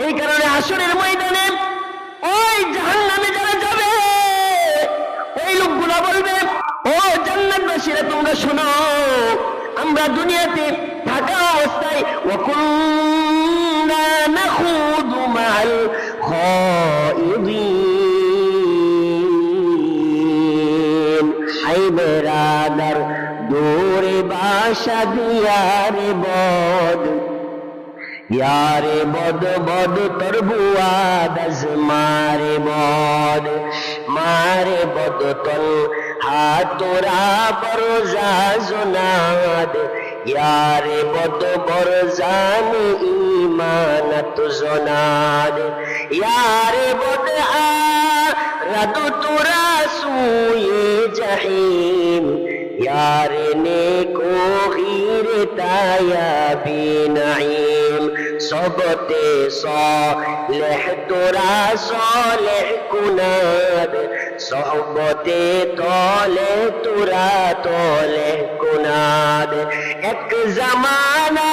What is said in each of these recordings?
এই কারণে হাসরের ময়দানে ওই জাহান্নামে যারা যাবে ওই লোকগুলা বলবে, ও জান্নাতবাসীরা তোমরা শোনো, আমরা দুনিয়াতে থাকা অবস্থায় ওয়াকুন্না নাখুদু মাআল খাইদিন। হাই বেরাদার দূরে বাসা দিয়ারে বদ, यारे बद बद तर बुआदस मारे बद तल हाथोरा बरजा जुनाद, यारे बद बरजान ईमानत जुनाद, यारे बद आ रदु तुरा सुए जहीम, यारे ने को हीरे ताया बिनाईम। सबते सालेह तोरा सालेह कुनाद, सोहबते तोले तोरा तोले कुनाद। एक जमाना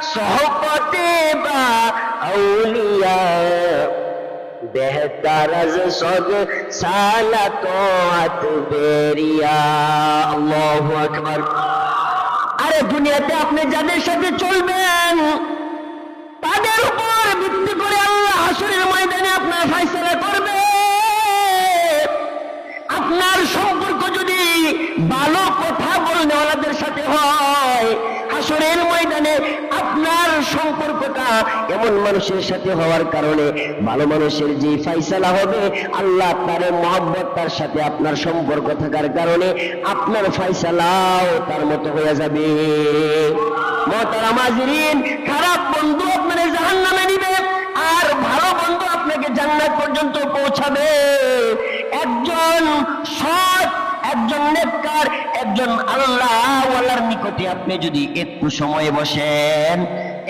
सोहबते बा औलिया, बेहतर अज सद साला तोअत बेरिया। अल्लाहु अकबर। अरे दुनियाते अपने जाদের সাথে চলবেন তাদের উপর ভিত্তি করে আল্লাহ হাসরের ময়দানে আপনার ফয়সালা করবে। আপনার সম্পর্ক যদি ভালো কথা বলনেওয়ালাদের সাথে হয়, হাসরের ময়দানে আপনার সম্পর্কটা এমন মানুষের সাথে হওয়ার কারণে ভালো মানুষের যে ফয়সালা হবে, আল্লাহ তার মহব্বত তার সাথে আপনার সম্পর্ক থাকার কারণে আপনার ফয়সালাও তার মতো হয়ে যাবে। মুহতারাম হাজিরিন, খারাপ বন্ধু আপনাকে জাহান্নামে নিবে আর ভালো বন্ধু আপনাকে জান্নাত পর্যন্ত পৌঁছাবে। একজন সৎ, একজন নেককার, একজন আল্লাহওয়ালার নিকটে আপনি যদি একটু সময় বসেন,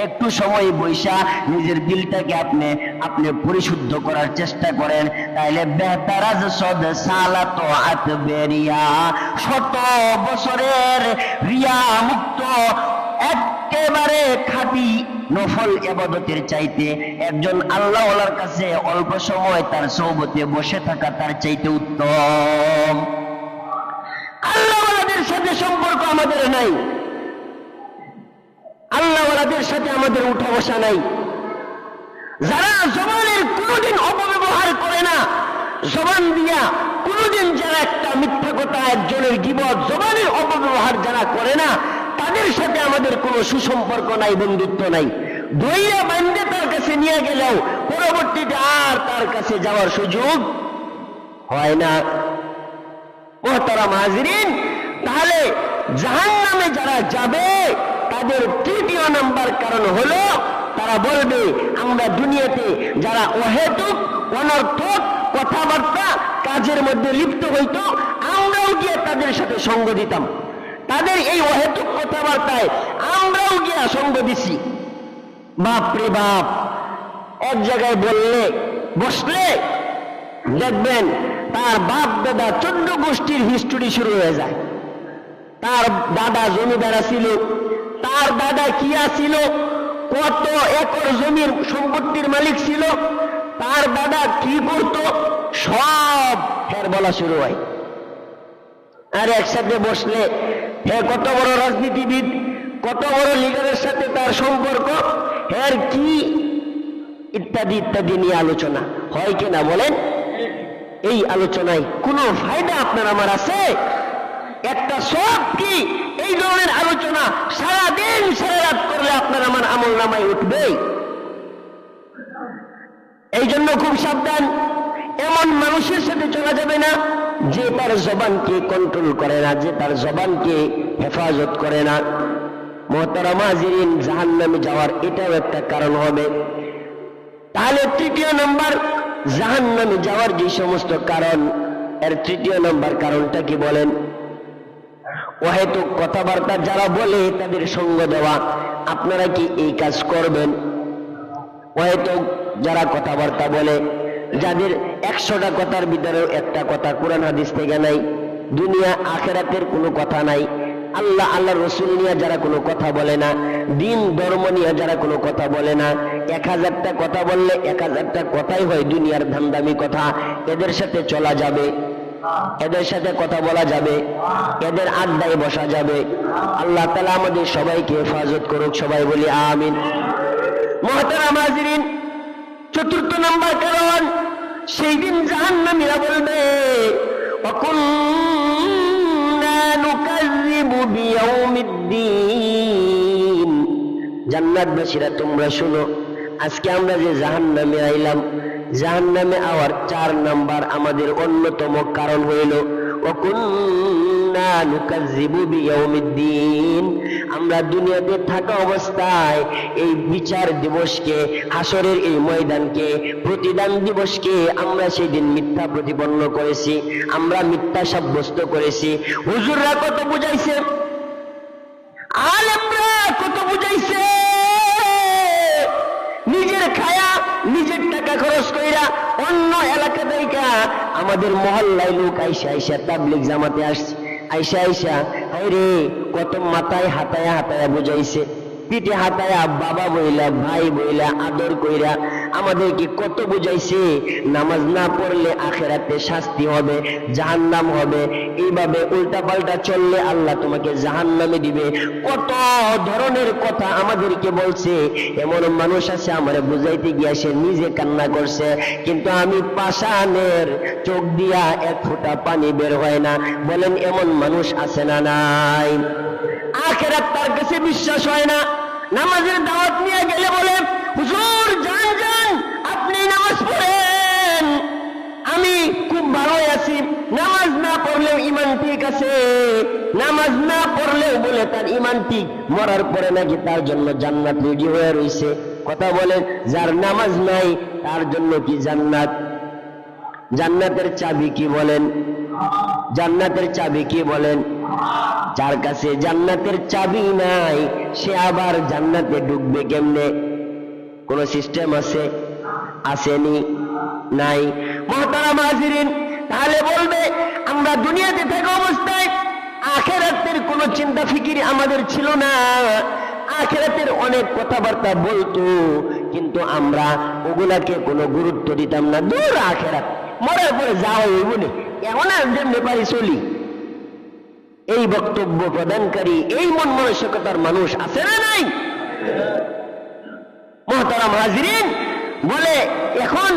একটু সময় বৈশা নিজের দিলটাকে আপনি পরিশুদ্ধ করার চেষ্টা করেন, তাহলে বেহতারাজ সদ সালাত আত বেরিয়া, শত বছরের রিয়া মুক্ত একেবারে খাঁটি নফল ইবাদতের চাইতে একজন আল্লাহওয়ালার কাছে অল্প সময় তার সোহবতে বসে থাকা তার চাইতে উত্তম। আল্লাহওয়ালাদের সাথে সম্পর্ক আমাদের নাই, আল্লাহওয়ালাদের সাথে আমাদের উঠা বসা নাই। যারা জবানের কোনোদিন অপব্যবহার করে না, জবান দিয়া কোনোদিন যারা একটা মিথ্যা কথা, একজনের গীবত, জবানের অপব্যবহার যারা করে না, তাদের সাথে আমাদের কোনো সুসম্পর্ক নাই, বন্ধুত্ব নাই। ধৈর্য বান্ধে তার কাছে নিয়ে গেলেও পরবর্তীতে আর তার কাছে যাওয়ার সুযোগ হয় না। মুহতারাম হাজিরিন, তাহলে জাহান্নামে যারা যাবে তাদের তৃতীয় নাম্বার কারণ হলো তারা বলবে, আমরা দুনিয়াতে যারা অহেতুক অনর্থক কথাবার্তা কাজের মধ্যে লিপ্ত হইত, আমরাও গিয়ে তাদের সাথে সঙ্গ দিতাম। তাদের এই অহেতুক কথাবার্তায় আমরাও গিয়া সঙ্গ দিছি। বাপরে বাপ, এক জায়গায় বসলে দেখবেন তার বাপ দাদা 14 গোষ্ঠীর হিস্টোরি শুরু হয়ে যায়। তার দাদা জমিদার ছিল, তার দাদা কিয়া ছিল, কত একর জমির সম্পত্তির মালিক ছিল, তার দাদা কি করত, সব ফের বলা শুরু হয়। আর একসাথে বসলে কত বড় রাজনীতিবিদ, কত বড় লিডারের সাথে তার সম্পর্ক, এর কি ইত্যাদি ইত্যাদি নিয়ে আলোচনা হয় কিনা বলেন? এই আলোচনায় কোনো ফায়দা আপনার আমার আছে? একটা সব কি এই ধরনের আলোচনা সারাদিন সারা রাত করলে আপনার আমার আমল নামায় উঠবে? এই জন্য খুব সাবধান। এমন মানুষের সাথে চলা যাবে না যে তার জবানকে কন্ট্রোল করে না, যে তার জবানকে হেফাজত করে না। মুহতারাম হাজিরিন, জাহান্নামে যাওয়ার এটাও একটা কারণ হবে। তাহলে তৃতীয় নাম্বার, জাহান্নামে যাওয়ার যে সমস্ত কারণ, এর তৃতীয় নাম্বার কারণটা কি বলেন? অহেতুক কথাবার্তা যারা বলে তাদের সঙ্গ দেওয়া। আপনারা কি এই কাজ করবেন? অহেতুক যারা কথাবার্তা বলে, যাদের 100টা কথার ভিতরেও একটা কথা কোরআন হাদিস থেকে নাই, দুনিয়া আখেরাতের কোনো কথা নাই, আল্লাহ আল্লাহ রসুল নিয়ে যারা কোনো কথা বলে না, দিন ধর্ম নিয়ে যারা কোনো কথা বলে না, 1000টা কথা বললে 1000টা কথাই হয় দুনিয়ার ধান্দামি কথা, এদের সাথে চলা যাবে, এদের সাথে কথা বলা যাবে, এদের আড্ডায় বসা যাবে। আল্লাহ তাআলা আমাদের সবাইকে হেফাজত করুক, সবাই বলি আমিন। মুহতারাম হাজিরিন, 4th নাম্বার কারণ, সেই দিন জাহান্নামীরা বলবে ওয়াকুন্না নুকাযযিবু বিয়াউমিদ্দিন। জান্নাতবাসীরা তোমরা শুনো, আজকে আমরা যে জাহান্নামে আইলাম, জাহান্নামে আওয়ার 4 নাম্বার আমাদের অন্যতম কারণ হইল ওয়াকুন্না নুকাযযিবু বিয়াউমিদ্দিন। আমরা দুনিয়াতে থাকা অবস্থায় এই বিচার দিবসকে, হাসরের এই ময়দানকে, প্রতিদান দিবসকে আমরা সেই দিন মিথ্যা প্রতিপন্ন করেছি, আমরা মিথ্যা সাব্যস্ত করেছি। হুজুররা কত বুঝাইছে, আলেমরা কত বুঝাইছে, নিজের খায়া নিজের টাকা খরচ কইরা অন্য এলাকা থেকে আমাদের মহল্লায় লোক আইসা আইসা তাবলীগ জামাতে আসছে, আইসা আইসা আরে কত মাথায় হাতায়া হাতায়া বুঝাইছে, পিঠে হাতায়া বাবা বইলা ভাই বইলা আদর কইরা আমাদেরকে কত বুঝাইছে, নামাজ না পড়লে আখেরাতে শাস্তি হবে, জাহান্নাম হবে, এইভাবে উল্টা পাল্টা চললে আল্লাহ তোমাকে জাহান্নামে দিবে, কত ধরনের কথা আমাদেরকে বলছে। এমন মানুষ আছে আমার বুঝাইতে গিয়া সে নিজে কান্না করছে, কিন্তু আমি পাষাণের চোখ দিয়া 1 ফোঁটা পানি বের হয় না। বলেন এমন মানুষ আছে না নাই? আখেরাত তার কাছে বিশ্বাস হয় না। নামাজের দাওয়াত নিয়ে গেলে বলে হুজুর যান যান, আপনি নামাজ পড়েন, আমি খুব ভালো আছি, নামাজ না পড়লেও ইমান ঠিক আছে, নামাজ না পড়লেও বলে তার ইমান ঠিক, মরার পরে নাকি তার জন্য জান্নাত রেডি হয়ে রয়েছে। কথা বলেন, যার নামাজ নাই তার জন্য কি জান্নাত? জান্নাতের চাবি কি বলেন? জান্নাতের চাবি কি বলেন? যার কাছে জান্নাতের চাবি নাই সে আবার জান্নাতে ঢুকবে কেমনে? কোন সিস্টেম আছে? আসেনি, নাই। মুহতারাম হাজিরিন, তাহলে বলবে আমরা দুনিয়াতে থাকা অবস্থায় আখিরাতের কোনো চিন্তা ফিকির আমাদের ছিল না, আখিরাতের অনেক কথাবার্তা বলতো, কিন্তু আমরা ওগুলাকে কোনো গুরুত্ব দিতাম না। দূর আখিরাত, মরার পরে যাওয়া হইব না, এখন আর যেমনি পারি চলি। এই বক্তব্য প্রদানকারী, এই মন মানসিকতার মানুষ আছে না নাই? মুহতারাম হাজিরিন, বলে এখন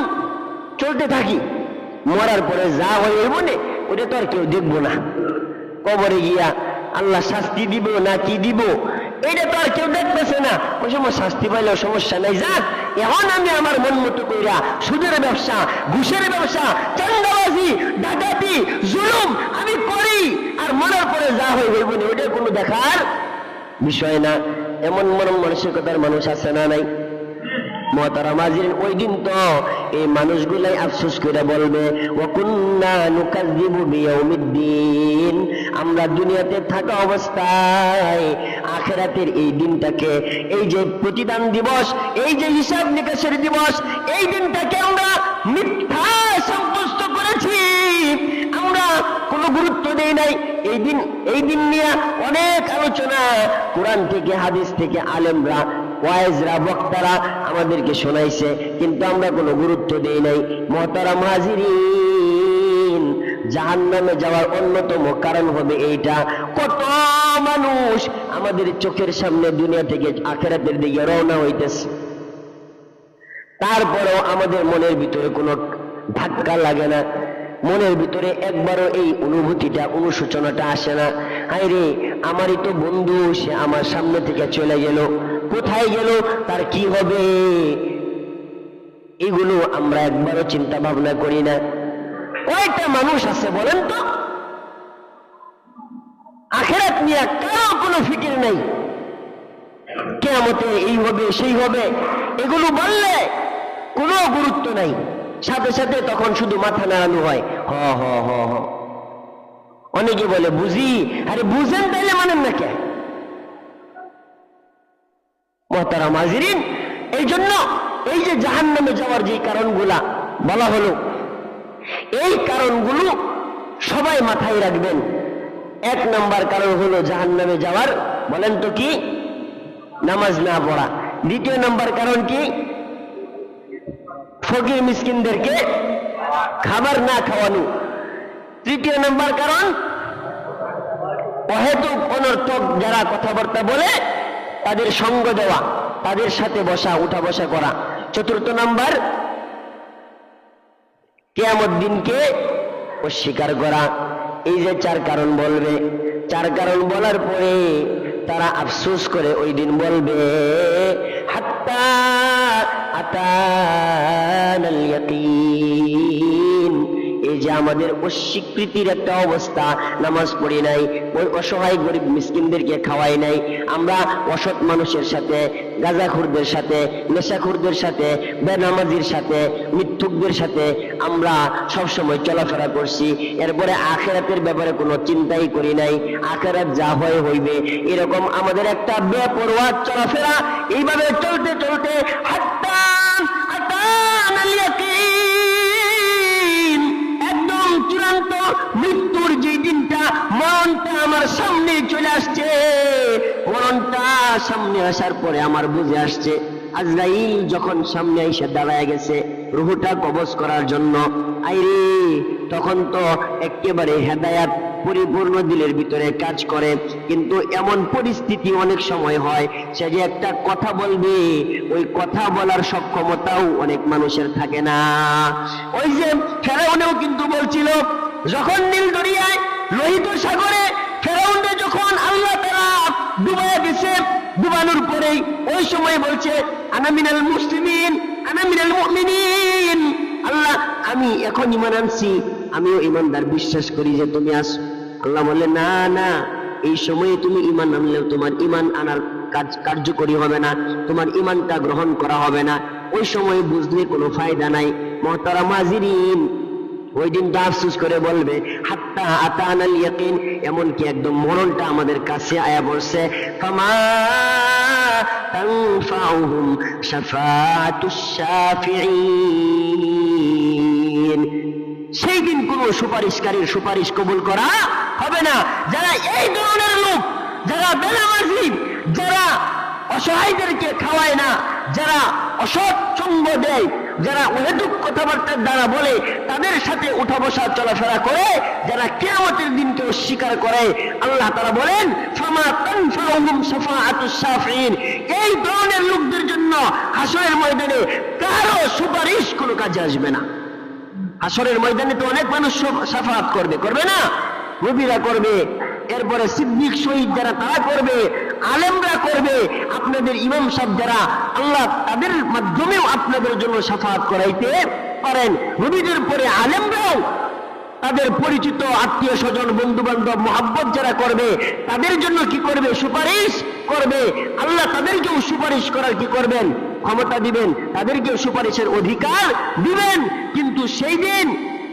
চলতে থাকি, মরার পরে যা হইব না ওটা তো আর কেউ দেখবো না, কবরে গিয়া আল্লাহ শাস্তি দিব না কি দিব এইটা তো আর কেউ দেখতেছে না। ওই সময় শাস্তি পাইলেও সমস্যা নাই, যাক এখন আমি আমার মন মতো কইরা সুদের ব্যবসা, ঘুষের ব্যবসা, চাঁদাবাজি, ডাকাতি, জুলুম আমি করি, আর মরার পরে যা হইব না ওটা কোনো দেখার বিষয় না। এমন মন মানসিকতার মানুষ আছে না নাই? মুহতারাম হাজিরিন, ওই দিন তো এই মানুষগুলাই আফসোস করে বলবে ওয়াকুন্না নুকাযযিবু বিয়াউমিদ্দিন। আমরা দুনিয়াতে থাকা অবস্থায় আখিরাতের এই দিনটাকে, এই যে প্রতিদান দিবস, এই যে হিসাব নিকাশের দিবস, এই দিনটাকে আমরা মিথ্যা সাব্যস্ত করেছি, আমরা কোনো গুরুত্ব দেই নাই। এই দিন নিয়ে অনেক আলোচনা কোরআন থেকে, হাদিস থেকে আলেমরা, ওয়াইজরা, বক্তারা আমাদেরকে শোনাইছে, কিন্তু আমরা কোনো গুরুত্ব দেই নাই। মুহতারাম হাজিরিন, জাহান্নামে যাওয়ার অন্যতম কারণ হবে এইটা। কত মানুষ আমাদের চোখের সামনে দুনিয়া থেকে আখিরাতের দিকে রওনা হইতেছে, তারপরেও আমাদের মনের ভিতরে কোনো ধাক্কা লাগে না, মনের ভিতরে একবারও এই অনুভূতিটা, অনুশোচনাটা আসে না, হায় রে আমারই তো বন্ধু, সে আমার সামনে থেকে চলে গেল, কোথায় গেল, তার কি হবে, এগুলো আমরা একবারও চিন্তা ভাবনা করি না। কয়টা মানুষ আছে বলেন তো আখিরাত নিয়ে কারো কোনো ফিকির নাই, কিয়ামতে এই হবে সেই হবে এগুলো বললে কোনো গুরুত্ব নাই, সাথে সাথে তখন শুধু মাথা নাড়ানো হয়, হ হ হ হ। অনেকে বলে বুঝি, আরে বুঝেন তাইলে মানেন না কে? মুহতারাম হাজিরিন, এই জন্য এই যে জাহান্নামে যাওয়ার যে কারণগুলা বলা হলো, এই কারণগুলো সবাই মাথায় রাখবেন। এক নাম্বার কারণ হলো জাহান্নামে যাওয়ার, বলেন তো কি? নামাজ না পড়া। দ্বিতীয় নাম্বার কারণ কি? ফকির মিসকিনদেরকে খাবার না খাওয়ানো। তৃতীয় নাম্বার কারণ অহেতুক অনর্থক যারা কথাবার্তা বলে তাদের সঙ্গ দেওয়া, তাদের সাথে বসা উঠা বসা করা। চতুর্থ নাম্বার কিয়ামত দিনকে অস্বীকার করা। এই যে চার কারণ বলবে, চার কারণ বলার পরে তারা আফসোস করে ওই দিন বলবে হাত্তা আতানাল ইয়াকিন। এই যে আমাদের অস্বীকৃতির একটা অবস্থা, নামাজ পড়ি নাই, ওই অসহায় গরিব মিসকিনদেরকে খাওয়াই নাই, আমরা অসৎ মানুষের সাথে, গাঁজাখুরদের সাথে, নেশাখুরদের সাথে, বেনামাজির সাথে, মিথ্যুকদের সাথে আমরা সবসময় চলাফেরা করছি, এরপরে আখেরাতের ব্যাপারে কোনো চিন্তাই করি নাই, আখেরাত যা হয় হইবে, এরকম আমাদের একটা বেপরোয়া চলাফেরা। এইভাবে চলতে চলতে হাত্তা আতানাল ইয়াকিন, একদম চূড়ান্ত মৃত্যুর যে দিনটা, মরণটা আমার সামনে চলে আসছে, মরণটা সামনে আসার পরে আমার বুঝে আসছে আজরাইল যখন সামনে এসে দাঁড়ায় গেছে রুহটা কবজ করার জন্য, আইরে তখন তো একেবারে হেদায়াত পরিপূর্ণ দিলের ভিতরে কাজ করে, কিন্তু এমন পরিস্থিতি অনেক সময় হয় সে যে একটা কথা বলবে, ওই কথা বলার সক্ষমতাও অনেক মানুষের থাকে না। ওই যে ফেরাউনেও কিন্তু বলছিল, যখন নীল দরিয়ায় লোহিত সাগরে ফেরাউনকে যখন আল্লাহ তাআলা ডুবাইয়া দিয়েছে, ডুবানোর পরেই ওই সময় বলছে আনা মিনাল মুসলিমিন আনা মিনাল মুমিনিন, আল্লাহ আমি এখন ঈমান আনছি, আমিও ঈমানদার, বিশ্বাস করি যে তুমি আছো। আল্লাহ বলে না না, এই সময়ে তুমি ঈমান আনলেও তোমার ঈমান আনার কাজ কার্যকরী হবে না, তোমার ঈমানটা গ্রহণ করা হবে না, ওই সময় বুঝলে কোনো ফায়দা নাই। মুহতারাম হাজিরিন, ওই দিনটা আফসোস করে বলবে হাত্তা আতানাল ইয়াকিন, এমনকি একদম মরণটা আমাদের কাছে আয়া পড়ছে, ফামা তানফাউহুম শাফাতুশ শাফিঈন, সেই দিন কোন সুপারিশকারীর সুপারিশ কবুল করা হবে না। যারা এই ধরনের লোক, যারা বেনামাজি, যারা অসহায়দেরকে খাওয়ায় না, যারা অসৎ সঙ্গ দেয়, যারা অহেতুক কথাবার্তার দ্বারা বলে, তাদের সাথে উঠা বসা চলাফেরা করে, যারা কিয়ামতের দিনকে অস্বীকার করে, আল্লাহ তাআলা বলেন ফামা তানফাউহুম শাফাআতুশ শাফিঈন, এই ধরনের লোকদের জন্য হাসরের ময়দানে কারো সুপারিশ কোনো কাজে আসবে না। হাসরের ময়দানে তো অনেক মানুষ শাফাআত করবে, করবে না? নবীরা করবে, এরপরে সিদ্দিক শহীদ যারা তারা করবে, আলেমরা করবে, আপনাদের ইমাম সাহেব যারা, আল্লাহ তাদের মাধ্যমেও আপনাদের জন্য শাফাআত করাইতে পারেন। নবীদের পরে আলেমরাও তাদের পরিচিত আত্মীয় স্বজন বন্ধু বান্ধব মহাব্বত যারা করবে তাদের জন্য কি করবে? সুপারিশ করবে। আল্লাহ তাদেরকেও সুপারিশ করার কি করবেন? ক্ষমতা দিবেন, তাদেরকেও সুপারিশের অধিকার দিবেন। কিন্তু সেই দিন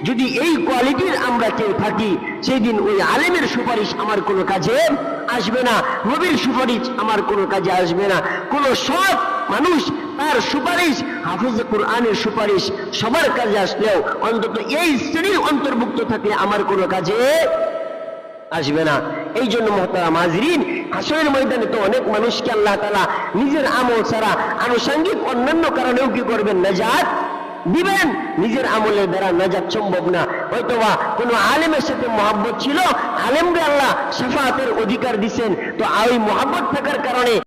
যদি এই কোয়ালিটির আমরা কেউ থাকি, সেই দিন ওই আলেমের সুপারিশ আমার কোনো কাজে আসবে না, নবীর সুপারিশ আমার কোনো কাজে আসবে না। কোন সৎ মানুষ তার সুপারিশ, হাফিজ কুরআনের সুপারিশ সবার কাজে আসলেও অন্তত এই শ্রেণীর অন্তর্ভুক্ত থাকলে আমার কোনো কাজে আসবে না। এই জন্য মুহতারাম হাজিরিন, হাসরের ময়দানে তো অনেক মানুষকে আল্লাহ তাআলা নিজের আমল ছাড়া আনুষঙ্গিক অন্যান্য কারণেও কি করবেন? নাজাত দিবেন। নিজের আমলের দ্বারা নাজাত সম্ভব না। হয়তোবা কোনো আলেমের সাথে মহব্বত ছিল, আলেমকে আল্লাহ শাফাআতের অধিকার দিচ্ছেন, তো ওই মহব্বত থাকার কারণে